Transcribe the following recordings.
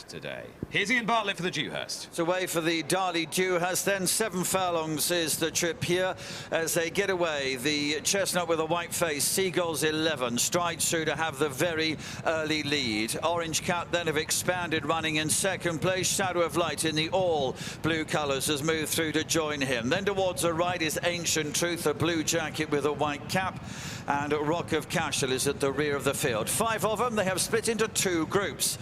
today. Here's Ian Bartlett for the Dewhurst. It's away for the Darley Dewhurst then. 7 furlongs is the trip here as they get away. The chestnut with a white face, Seagulls 11, strides through to have the very early lead. Orange Cap then have expanded, running in second place. Shadow of Light in the all blue colours has moved through to join him. Then towards the right is Ancient Truth, a blue jacket with a white cap, and Rock of Cashel is at the rear of the field. 5 of them, they have split into 2 groups.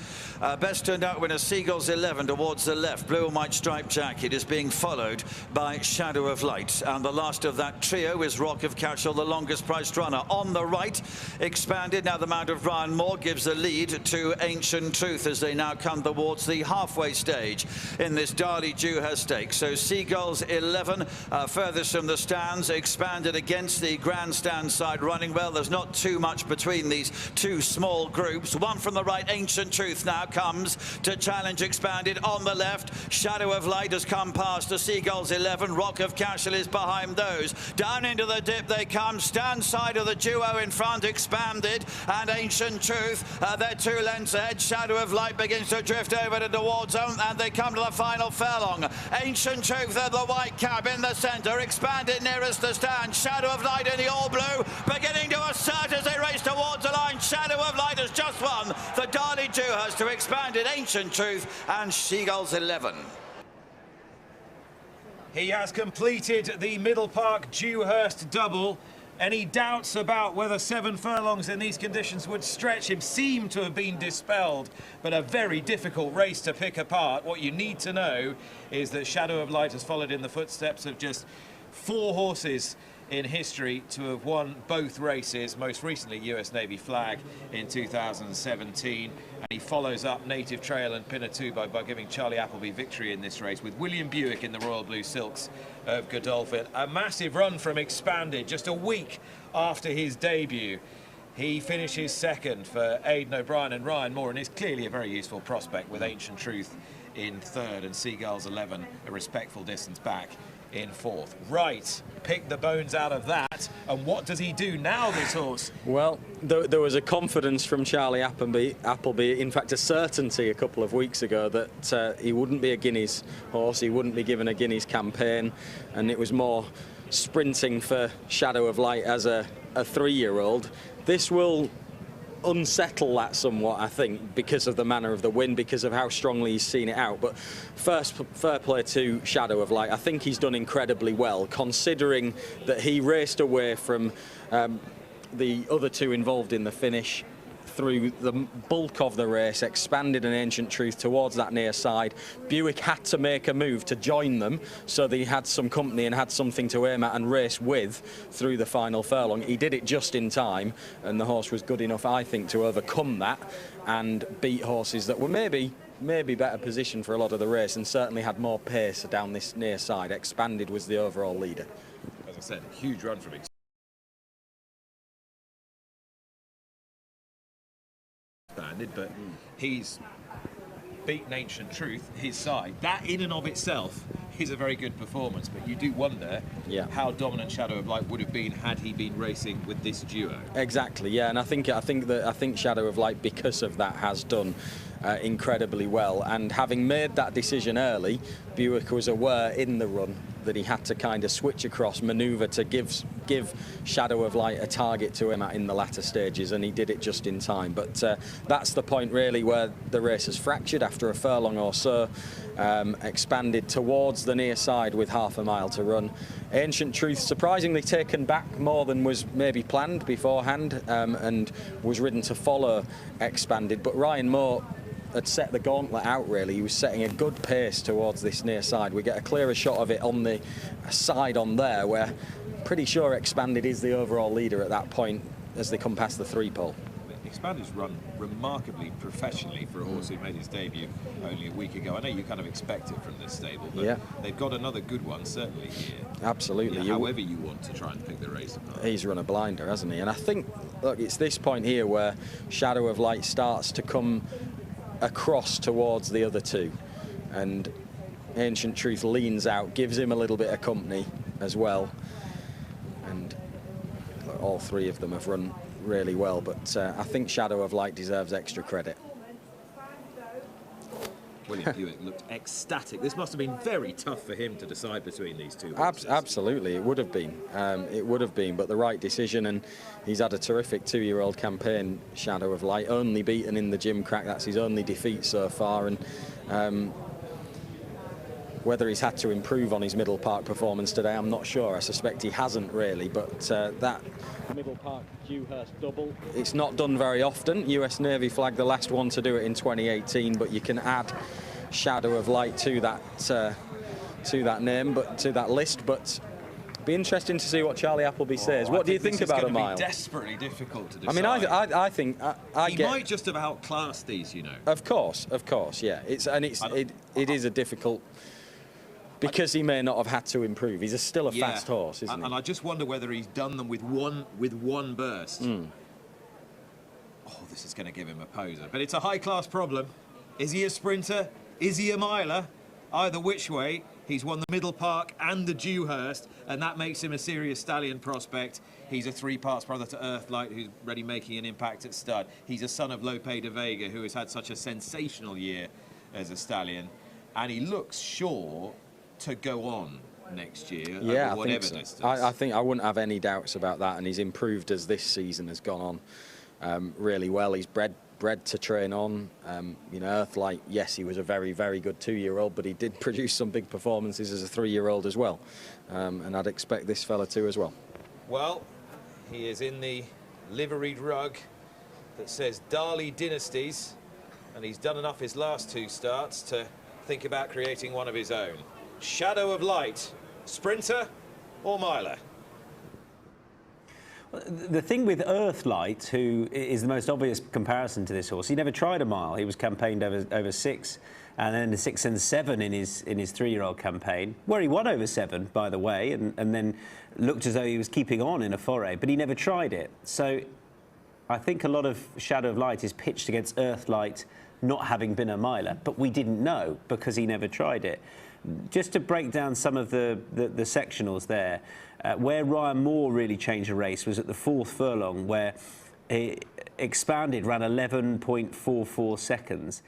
Best turned out winner Seagulls 11 towards the left. Blue and white striped jacket is being followed by Shadow of Light. And the last of that trio is Rock of Cashel, the longest priced runner. On the right, expanded. Now the mount of Ryan Moore gives the lead to Ancient Truth as they now come towards the halfway stage in this Darley Dewhurst Stakes. So Seagulls 11 furthest from the stands, expanded against the grandstand side, running well. There's not too much between these 2 small groups. One from the right, Ancient Truth now comes to challenge expanded. On the left, Shadow of Light has come past the Seagulls 11. Rock of Cashel is behind those. Down into the dip they come. Stand side of the duo in front, expanded, and Ancient Truth. They're 2 lengths ahead. Shadow of Light begins to drift over to towards them, and they come to the final furlong. Ancient Truth at the white cap in the centre, expanded nearest the stand. Shadow of Light in the all blue, beginning to assert as they race towards the line. Shadow of Light has just won the Darley Dewhurst to expanded, Ancient Truth and Seagulls 11. He has completed the Middle Park Dewhurst double. Any doubts about whether 7 furlongs in these conditions would stretch him seem to have been dispelled, but a very difficult race to pick apart. What you need to know is that Shadow of Light has followed in the footsteps of just 4 horses in history to have won both races, most recently US Navy Flag in 2017, and he follows up Native Trail and Pinner 2 by giving Charlie Appleby victory in this race with William Buick in the Royal Blue Silks of Godolphin. A massive run from Expanded just a week after his debut. He finishes second for Aidan O'Brien and Ryan Moore, and is clearly a very useful prospect with Ancient Truth in third and Seagulls 11 a respectful distance back in fourth. Right, pick the bones out of that. And what does he do now, this horse? Well, there was a confidence from Charlie Appleby, in fact a certainty a couple of weeks ago that he wouldn't be a Guineas horse, he wouldn't be given a Guineas campaign, and it was more sprinting for Shadow of Light as a 3-year-old. This will unsettle that somewhat, I think, because of the manner of the win, because of how strongly he's seen it out. But first, fair play to Shadow of Light. I think he's done incredibly well, considering that he raced away from the other 2 involved in the finish through the bulk of the race, Expanded and Ancient Truth towards that near side. Buick had to make a move to join them so that he had some company and had something to aim at and race with through the final furlong. He did it just in time, and the horse was good enough, I think, to overcome that and beat horses that were maybe better positioned for a lot of the race and certainly had more pace down this near side. Expanded was the overall leader. As I said, a huge run from Expanded, but he's beaten Ancient Truth, his side. That in and of itself is a very good performance, but you do wonder how dominant Shadow of Light would have been had he been racing with this duo. Exactly, yeah, and I think Shadow of Light, because of that, has done incredibly well. And having made that decision early, Buick was aware in the run that he had to kind of switch across, manoeuvre to give Shadow of Light a target to him at in the latter stages, and he did it just in time. But that's the point really where the race has fractured after a furlong or so. Expanded towards the near side with half a mile to run. Ancient Truth surprisingly taken back more than was maybe planned beforehand, and was ridden to follow Expanded, but Ryan Moore had set the gauntlet out really. He was setting a good pace towards this near side. We get a clearer shot of it on the side on there, where pretty sure Expanded is the overall leader at that point as they come past the 3-pole. Expanded's run remarkably professionally for a horse who made his debut only a week ago. I know you kind of expect it from this stable, but they've got another good one certainly here. Absolutely. However you want to try and pick the race apart. He's run a blinder, hasn't he? And I think, look, it's this point here where Shadow of Light starts to come across towards the other 2, and Ancient Truth leans out, gives him a little bit of company as well, and all 3 of them have run really well, but I think Shadow of Light deserves extra credit. William Buick looked ecstatic. This must have been very tough for him to decide between these two horses. Absolutely, it would have been. It would have been, but the right decision, and he's had a terrific 2-year-old campaign, Shadow of Light, only beaten in the Gym Crack. That's his only defeat so far, and whether he's had to improve on his Middle Park performance today, I'm not sure. I suspect he hasn't really, but that Middle Park Dewhurst double, it's not done very often. US Navy flag, the last one to do it in 2018, but you can add Shadow of Light to that name, but to that list. But be interesting to see what Charlie Appleby says. What do you think about a mile? Be desperately difficult to I decide. mean, I think he might just have outclassed these, you know. Of course, yeah. It is a difficult. Because he may not have had to improve. He's still a fast horse, isn't he? And I just wonder whether he's done them with one burst. Oh, this is going to give him a poser. But it's a high-class problem. Is he a sprinter? Is he a miler? Either which way, he's won the Middle Park and the Dewhurst, and that makes him a serious stallion prospect. He's a 3-parts brother to Earthlight, who's already making an impact at stud. He's a son of Lope de Vega, who has had such a sensational year as a stallion. And he looks sure to go on next year, yeah, over whatever I think so. distance. I think I wouldn't have any doubts about that, and he's improved as this season has gone on really well. He's bred to train on. You know, Earthlight, yes, he was a very, very good 2-year-old, but he did produce some big performances as a 3-year-old as well, and I'd expect this fella to as well. Well, he is in the liveried rug that says Dali Dynasties, and he's done enough his last 2 starts to think about creating one of his own. Shadow of Light, sprinter or miler? The thing with Earthlight, who is the most obvious comparison to this horse, he never tried a mile. He was campaigned over 6, and then the 6 and 7 in his 3-year-old campaign, where he won over 7, by the way, and then looked as though he was keeping on in a foray, but he never tried it. So I think a lot of Shadow of Light is pitched against Earthlight not having been a miler, but we didn't know because he never tried it. Just to break down some of the sectionals there, where Ryan Moore really changed the race was at the 4th furlong, where he expanded, ran 11.44 seconds.